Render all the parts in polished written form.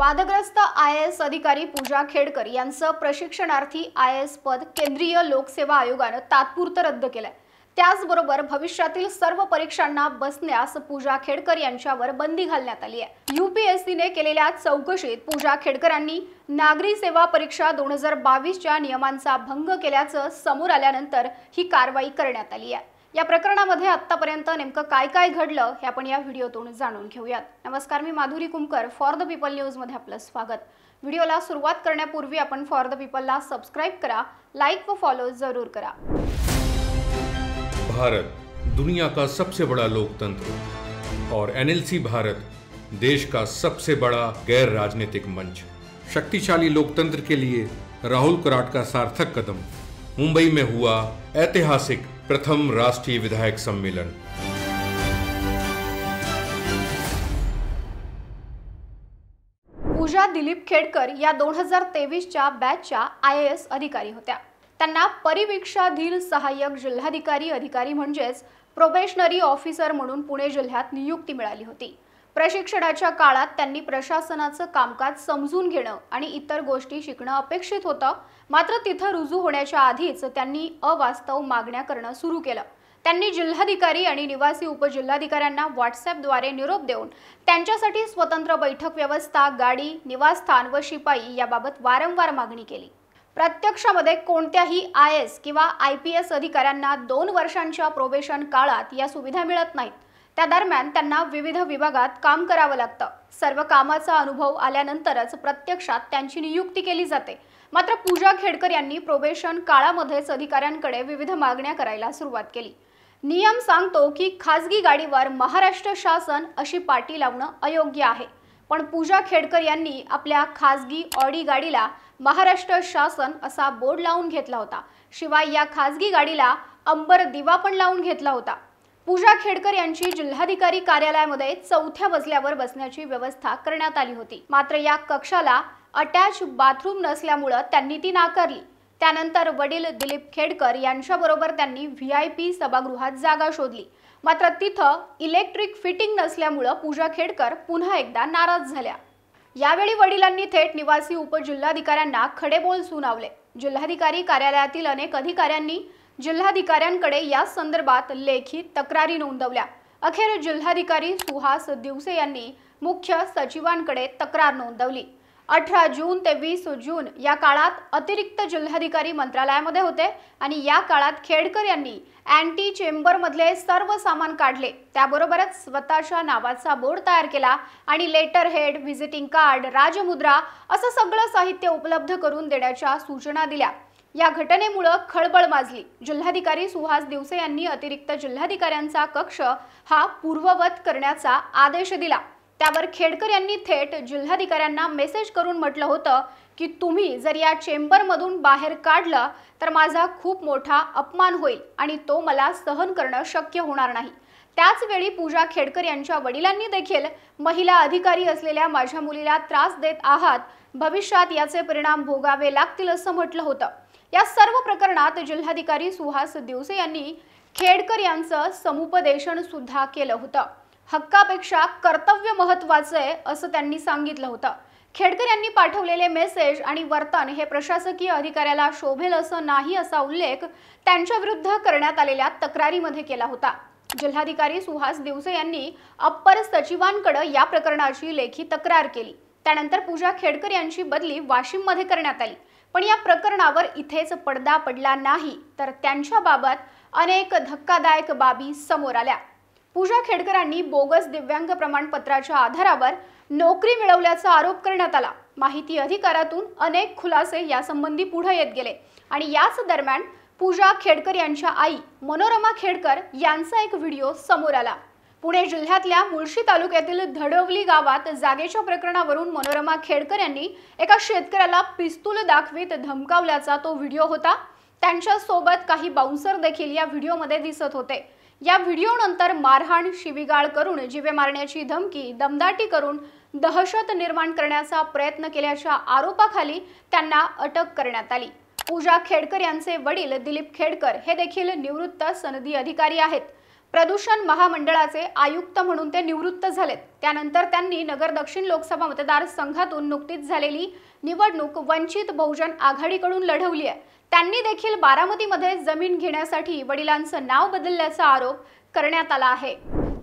वादग्रस्त IAS अधिकारी पूजा खेडकर यांचं प्रशिक्षणार्थी IAS पद केंद्रीय लोकसेवा आयोगाने तात्पुरतं रद्द केलंय। त्याचबरोबर भविष्यातील सर्व परीक्षांना बसण्यास पूजा खेडकर यांच्यावर बंदी घालण्यात आली आहे। UPSCने केलेल्या चौकशीत पूजा खेडकरांनी नागरी सेवा परीक्षा 2022 च्या नियमांचा भंग केल्याचं समोर आल्यानंतर ही कारवाई करण्यात आली आहे। या प्रकरणामध्ये आतापर्यंत नेमकं काय घडलं हे आपण या व्हिडिओतून जाणून घेऊयात। नमस्कार, मी Madhuri Kumkar, for the people news मध्ये आपलं स्वागत। व्हिडिओला सुरुवात करण्यापूर्वी आपण फॉर द पीपलला सबस्क्राइब करा, लाईक व फॉलो जरूर करा। भारत दुनिया का सबसे बड़ा लोकतंत्र और NLC भारत देश का सबसे बड़ा गैर राजनीतिक मंच। शक्तिशाली लोकतंत्र के लिए राहुल कराट का सार्थक कदम। मुंबई में हुआ ऐतिहासिक प्रथम राष्ट्रीय विधायक सम्मेलन। पूजा दिलीप खेडकर या 2023 च्या बॅचच्या IAS अधिकारी होत्या। त्यांना परिवीक्षाधीन सहाय्यक जिल्हाधिकारी अधिकारी म्हणजेच प्रोबेशनरी ऑफिसर म्हणून पुणे जिल्ह्यात नियुक्ती मिळाली होती। प्रशिक्षणाच्या काळात त्यांनी प्रशासनाचं कामकाज समजून घेणं आणि इतर गोष्टी शिकणं अपेक्षित होतं। मात्र तिथं रुजू होण्याच्या आधीच त्यांनी अवास्तव मागण्या करणं सुरू केलं। त्यांनी जिल्हाधिकारी आणि निवासी उपजिल्हाधिकाऱ्यांना WhatsAppद्वारे निरोप देऊन त्यांच्यासाठी स्वतंत्र बैठक व्यवस्था, गाडी, निवासस्थान व शिपाई याबाबत वारंवार मागणी केली। प्रत्यक्षामध्ये कोणत्याही IAS किंवा IPS अधिकाऱ्यांना 2 वर्षांच्या प्रोबेशन काळात या सुविधा मिळत नाहीत। त्या दरम्यान त्यांना विविध विभागात काम करावं लागतं। सर्व कामाचा अनुभव आल्यानंतरच प्रत्यक्षात त्यांची नियुक्ती केली जाते। मात्र पूजा खेडकर यांनी प्रोबेशन काळामध्येच अधिकाऱ्यांकडे विविध मागण्या करायला सुरुवात केली। नियम सांगतो की खासगी गाडीवर महाराष्ट्र शासन अशी पाटी लावणं अयोग्य आहे, पण पूजा खेडकर यांनी आपल्या खासगी ऑडी गाडीला महाराष्ट्र शासन असा बोर्ड लावून घेतला होता। शिवाय या खासगी गाडीला अंबर दिवा पण लावून घेतला होता। पूजा खेडकर यांची जिल्हाधिकारी कार्यालयामध्ये 4थ्या मजल्यावर बसण्याची व्यवस्था करण्यात आली होती। मात्र या कक्षाला अटॅच बाथरूम नसल्यामुळे त्यांनी ती नाकारली। त्यानंतर वडील दिलीप खेडकर यांच्याबरोबर त्यांनी VIP सभागृहात जागा शोधली। मात्र तिथं इलेक्ट्रिक फिटिंग नसल्यामुळे पूजा खेडकर पुन्हा एकदा नाराज झाल्या। यावेळी वडिलांनी थेट निवासी उपजिल्हाधिकाऱ्यांना खडेबोल सुनावले। जिल्हाधिकारी कार्यालयातील अनेक अधिकाऱ्यांनी जिल्हाधिकाऱ्यांकडे या संदर्भात लेखी तक्रारी नोंदवल्या। अखेर जिल्हाधिकारी सुहास दिवसे यांनी मुख्य सचिवांकडे तक्रार नोंदवली। 18 जून ते 20 जून या काळात अतिरिक्त जिल्हाधिकारी मंत्रालयामध्ये होते आणि या काळात खेडकर यांनी अँटी चेंबर मधले सर्व सामान काढले। त्याबरोबरच स्वतःच्या नावाचा बोर्ड तयार केला आणि लेटर हेड, व्हिजिटिंग कार्ड, राजमुद्रा असं सगळं साहित्य उपलब्ध करून देण्याच्या सूचना दिल्या। या घटनेमुळे खळबळ माजली। जिल्हाधिकारी सुहास दिवसे यांनी अतिरिक्त जिल्हाधिकाऱ्यांचा कक्ष हा पूर्ववत करण्याचा आदेश दिला। त्यावर खेडकर यांनी थेट जिल्हाधिकाऱ्यांना मेसेज करून म्हटलं होतं की तुम्ही जर या चेंबरमधून बाहेर काढलं तर माझा खूप मोठा अपमान होईल आणि तो मला सहन करणं शक्य होणार नाही। त्याच वेळी पूजा खेडकर यांच्या वडिलांनी देखील महिला अधिकारी असलेल्या माझ्या मुलीला त्रास देत आहात, भविष्यात याचे परिणाम भोगावे लागतील असं म्हटलं होतं। या सर्व प्रकरणात जिल्हाधिकारी सुहास दिवसे यांनी खेडकर यांचं समुपदेशन सुद्धा केलं होतं। हक्कापेक्षा कर्तव्य महत्त्वाचं आहे असं त्यांनी सांगितलं होतं। खेडकर यांनी पाठवलेले मेसेज आणि वर्तन हे प्रशासकीय अधिकाऱ्याला शोभेल असं नाही असा उल्लेख त्यांच्या विरुद्ध करण्यात आलेल्या तक्रारीमध्ये केला होता। जिल्हाधिकारी सुहास दिवसे यांनी अप्पर सचिवांकडे या प्रकरणाची लेखी तक्रार केली। त्यानंतर पूजा खेडकर यांची बदली वाशिममध्ये करण्यात आली। पण या प्रकरणावर इथेच पडदा पडला नाही, तर त्यांच्याबाबत अनेक धक्कादायक बाबी समोर आल्या। पूजा खेडकरांनी बोगस दिव्यांग प्रमाणपत्राच्या आधारावर नोकरी मिळवल्याचा आरोप करण्यात आला। माहिती अधिकारातून अनेक खुलासे यासंबंधी पुढे येत गेले आणि याच दरम्यान पूजा खेडकर यांच्या आई मनोरमा खेडकर यांचा एक व्हिडिओ समोर आला। पुणे जिल्ह्यातल्या मुळशी तालुक्यातील धडवली गावात जागेच्या प्रकरणावरून मनोरमा खेडकर यांनी एका शेतकऱ्याला पिस्तूल दाखवित धमकावल्याचा तो व्हिडिओ होता। त्यांच्या सोबत काही बाउन्सर देखील या व्हिडिओमध्ये दिसत होते। या व्हिडिओनंतर मारहाण, शिवीगाळ करून जीवे मारण्याची धमकी, दमदाटी करून दहशत निर्माण करण्याचा प्रयत्न केल्याच्या आरोपाखाली त्यांना अटक करण्यात आली। पूजा खेडकर यांचे वडील दिलीप खेडकर हे देखील निवृत्त सनदी अधिकारी आहेत। प्रदूषण महामंडळाचे आयुक्त म्हणून ते निवृत्त झालेत। त्यानंतर त्यांनी नगर दक्षिण लोकसभा मतदारसंघातून नुकतीच झालेली निवडणूक वंचित बहुजन आघाडीकडून लढवली आहे। त्यांनी देखील बारामतीमध्ये जमीन घेण्यासाठी वडिलांचं नाव बदलल्याचा आरोप करण्यात आला आहे।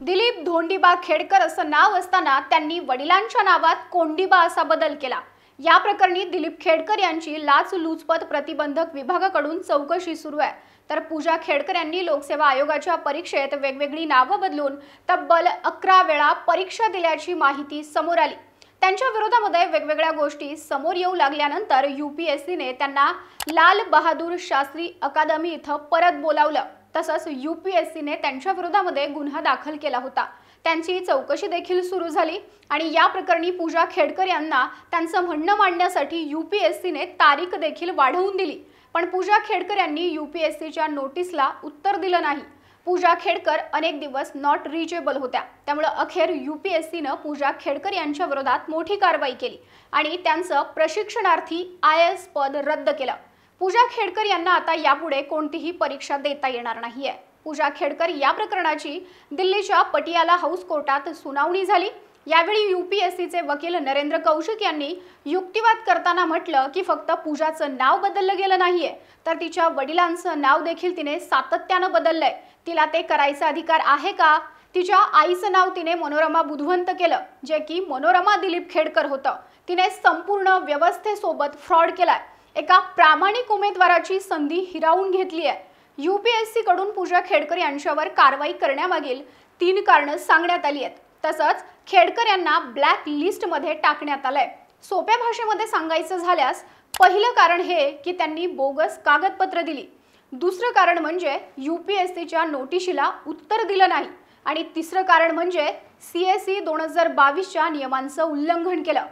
दिलीप धोंडीबा खेडकर असं नाव असताना त्यांनी वडिलांच्या नावात कोंडीबा असा बदल केला। या प्रकरणी दिलीप खेडकर यांची लाचलुचपत प्रतिबंधक विभागाकडून चौकशी सुरू आहे। तर पूजा खेडकर यांनी लोकसेवा आयोगाच्या परीक्षेत वेगवेगळी नावं बदलून तब्बल 11 वेळा परीक्षा दिल्याची माहिती समोर आली। त्यांच्या विरोधामध्ये वेगवेगळ्या गोष्टी समोर येऊ लागल्यानंतर यूपीएससीने त्यांना लाल बहादूर शास्त्री अकादमी इथं परत बोलावलं। तसंच यूपीएससीने त्यांच्या विरोधामध्ये गुन्हा दाखल केला होता। त्यांची चौकशी देखील सुरू झाली आणि या प्रकरणी पूजा खेडकर यांना त्यांचं म्हणणं मांडण्यासाठी यूपीएससीने तारीख देखील वाढवून दिली। पण पूजा खेडकर यांनी यूपीएससीच्या नोटीसला उत्तर दिलं नाही। पूजा खेडकर अनेक दिवस नॉट रिचेबल होत्या, त्यामुळे अखेर यूपीएससीनं पूजा खेडकर यांच्या विरोधात मोठी कारवाई केली आणि त्यांचं प्रशिक्षणार्थी IAS पद रद्द केलं। पूजा खेडकर यांना आता यापुढे कोणतीही परीक्षा देता येणार नाहीये। पूजा खेडकर या प्रकरणाची दिल्लीच्या पटियाला हाऊस कोर्टात सुनावणी झाली। यावेळी यूपीएससीचे वकील नरेंद्र कौशिक यांनी युक्तिवाद करताना म्हटलं की फक्त पूजाचं नाव बदललं गेलं नाहीये, तर तिच्या वडिलांचं नाव देखील तिने सातत्यानं बदललंय। तिला ते करायचा अधिकार आहे का? तिच्या आईचं नाव तिने मनोरमा बुधवंत केलं, जे की मनोरमा दिलीप खेडकर होतं। तिने संपूर्ण व्यवस्थेसोबत फ्रॉड केलाय। एका प्रामाणिक उमेदवाराची संधी हिरावून घेतली आहे। यूपीएससी कडून पूजा खेडकर यांच्यावर कारवाई करण्यामागील 3 कारणं सांगण्यात आली आहेत। तसंच खेडकर यांना ब्लॅक लिस्टमध्ये टाकण्यात आलंय। सोप्या भाषेमध्ये सांगायचं झाल्यास पहिलं कारण हे की त्यांनी बोगस कागदपत्र दिली। दुसरं कारण म्हणजे यूपीएससीच्या नोटिशीला उत्तर दिलं नाही आणि तिसरं कारण म्हणजे CSE 2022च्या नियमांचं उल्लंघन केलं।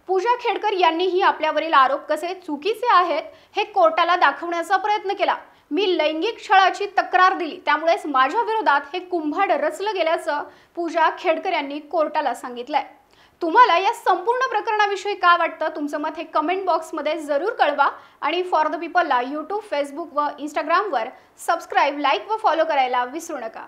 पूजा खेडकर यांनीही आपल्यावरील आरोप कसे चुकीचे आहेत हे कोर्टाला दाखवण्याचा प्रयत्न केला। मी लैंगिक छळाची तक्रार दिली, त्यामुळेच माझ्या विरोधात हे कुंभाड रचलं गेल्याचं पूजा खेडकर यांनी कोर्टाला सांगितलंय। तुम्हाला या संपूर्ण प्रकरणाविषयी काय वाटतं? तुमचं मत हे कमेंट बॉक्समध्ये जरूर कळवा आणि फॉर द पीपलला YouTube, Facebook व Instagramवर सबस्क्राइब, लाईक व फॉलो करायला विसरू नका।